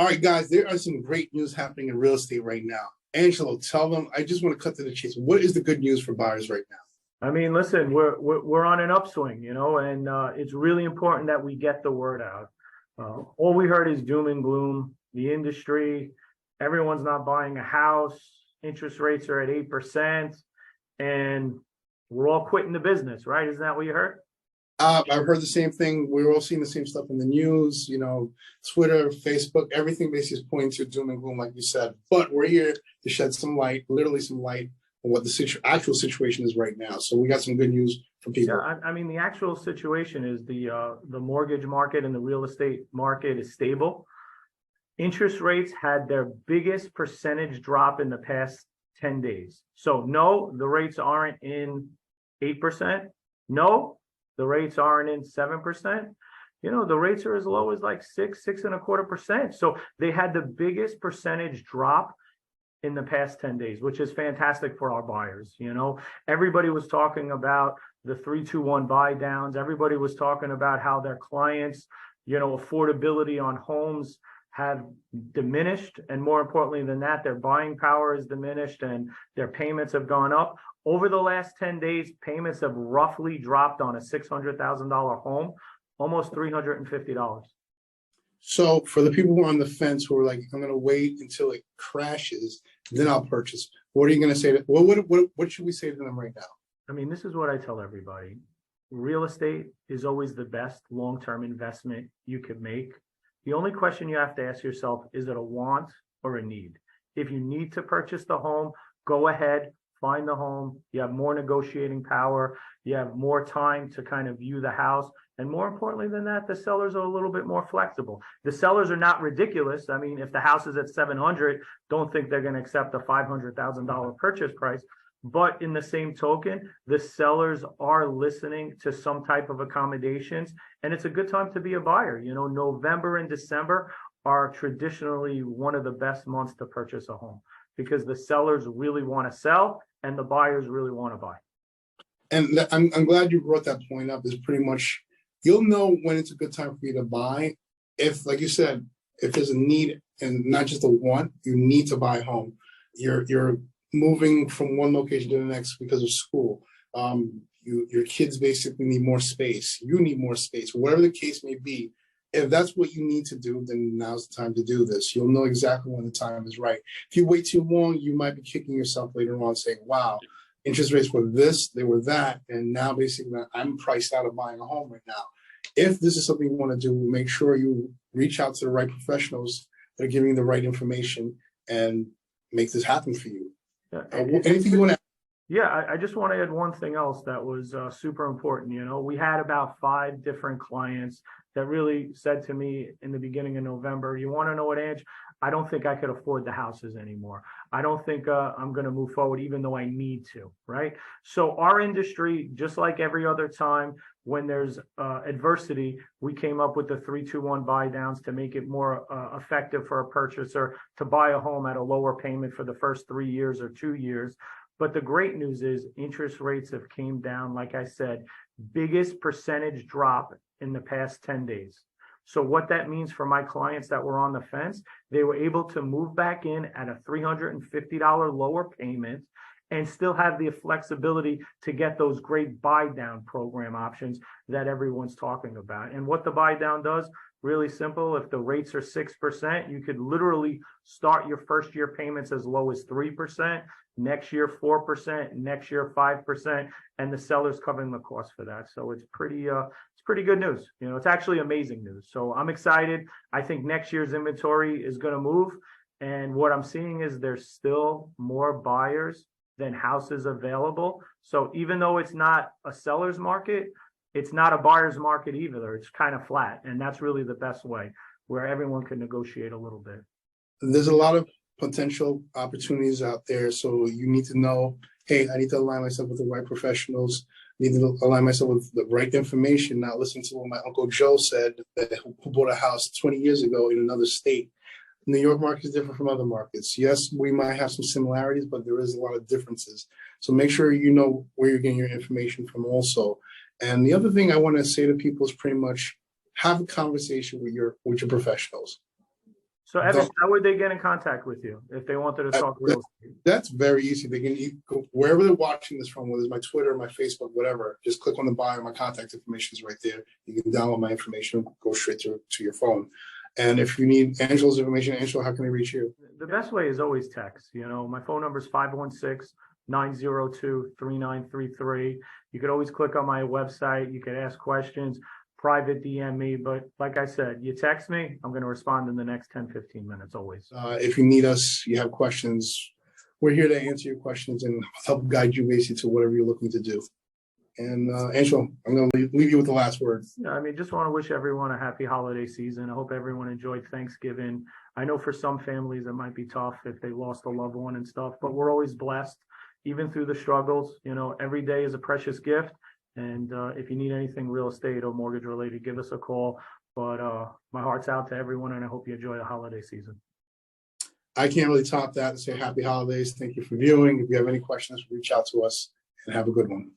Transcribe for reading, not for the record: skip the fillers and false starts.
All right, guys, there are some great news happening in real estate right now. Angelo, tell them, I just want to cut to the chase. What is the good news for buyers right now? I mean, listen, we're on an upswing, and it's really important that we get the word out. All we heard is doom and gloom. The industry, everyone's not buying a house. Interest rates are at 8%, and we're all quitting the business, right? Isn't that what you heard? I've heard the same thing. We're all seeing the same stuff in the news, Twitter, Facebook, everything basically is pointing to doom and gloom, like you said. But we're here to shed some light, literally some light, on what the actual situation is right now. So we got some good news for people. Yeah, I mean, the actual situation is the mortgage market and the real estate market is stable. Interest rates had their biggest percentage drop in the past 10 days. So no, the rates aren't in 8%. No, the rates aren't in 7%. The rates are as low as like 6.25%. So they had the biggest percentage drop in the past 10 days, which is fantastic for our buyers. Everybody was talking about the 3-2-1 buy downs. Everybody was talking about how their clients, affordability on homes have diminished. And more importantly than that, their buying power is diminished and their payments have gone up. Over the last 10 days, payments have roughly dropped on a $600,000 home, almost $350. So for the people who are on the fence who are like, I'm going to wait until it crashes, then I'll purchase. What are you going to say to, what should we say to them right now? I mean, this is what I tell everybody. Real estate is always the best long-term investment you could make. The only question you have to ask yourself, is it a want or a need? If you need to purchase the home, go ahead, find the home. You have more negotiating power. You have more time to kind of view the house. And more importantly than that, the sellers are a little bit more flexible. The sellers are not ridiculous. I mean, if the house is at 700, don't think they're going to accept a $500,000 purchase price. But in the same token, the sellers are listening to some type of accommodations, and it's a good time to be a buyer. November and December are traditionally one of the best months to purchase a home because the sellers really want to sell and the buyers really want to buy. And I'm glad you brought that point up. Is pretty much, you'll know when it's a good time for you to buy. If, like you said, if there's a need and not just a want, you need to buy a home. You're moving from one location to the next because of school. Your kids basically need more space. You need more space. Whatever the case may be, if that's what you need to do, then now's the time to do this. You'll know exactly when the time is right. If you wait too long, you might be kicking yourself later on saying, wow, interest rates were this, they were that, and now basically I'm priced out of buying a home right now. If this is something you want to do, make sure you reach out to the right professionals that are giving you the right information and make this happen for you. Anything you want to add? Yeah, I just want to add one thing else that was super important. We had about 5 different clients that really said to me in the beginning of November, you want to know what, Ange? I don't think I could afford the houses anymore. I don't think I'm going to move forward, even though I need to, right? So our industry, just like every other time, when there's adversity, we came up with the 3-2-1 buy downs to make it more effective for a purchaser to buy a home at a lower payment for the first 3 years or 2 years. But the great news is interest rates have came down, like I said, biggest percentage drop in the past 10 days. So what that means for my clients that were on the fence, they were able to move back in at a $350 lower payment and still have the flexibility to get those great buy down program options that everyone's talking about. And what the buy down does, really simple. If the rates are 6%, you could literally start your first year payments as low as 3%, next year 4%, next year 5%, and the seller's covering the cost for that. So it's pretty good news. It's actually amazing news. So I'm excited. I think next year's inventory is going to move. And what I'm seeing is there's still more buyers than houses available. So even though it's not a seller's market, it's not a buyer's market either. It's kind of flat. And that's really the best way where everyone can negotiate a little bit. There's a lot of potential opportunities out there. So you need to know, hey, I need to align myself with the right professionals. I need to align myself with the right information, not listen to what my Uncle Joe said, who bought a house 20 years ago in another state. New York market is different from other markets. Yes, we might have some similarities, but there is a lot of differences. So make sure you know where you're getting your information from also. And the other thing I want to say to people is pretty much have a conversation with your professionals. So Evan, how would they get in contact with you if they wanted to talk real estate? That's very easy. They can go wherever they're watching this from, whether it's my Twitter, my Facebook, whatever. Just click on the bio. My contact information is right there. You can download my information, go straight to your phone. And if you need Angelo's information, Angelo, how can they reach you? The best way is always text. You know, my phone number is 516-902-3933. You could always click on my website. You could ask questions, private DM me. But like I said, you text me, I'm going to respond in the next 10, 15 minutes always. If you need us, you have questions, we're here to answer your questions and help guide you basically to whatever you're looking to do. And Angelo, I'm going to leave you with the last word. Yeah, I mean, just want to wish everyone a happy holiday season. I hope everyone enjoyed Thanksgiving. I know for some families it might be tough if they lost a loved one and stuff, but we're always blessed, even through the struggles. You know, every day is a precious gift. And if you need anything real estate or mortgage related, give us a call. But my heart's out to everyone, and I hope you enjoy the holiday season. I can't really top that and say happy holidays. Thank you for viewing. If you have any questions, reach out to us and have a good one.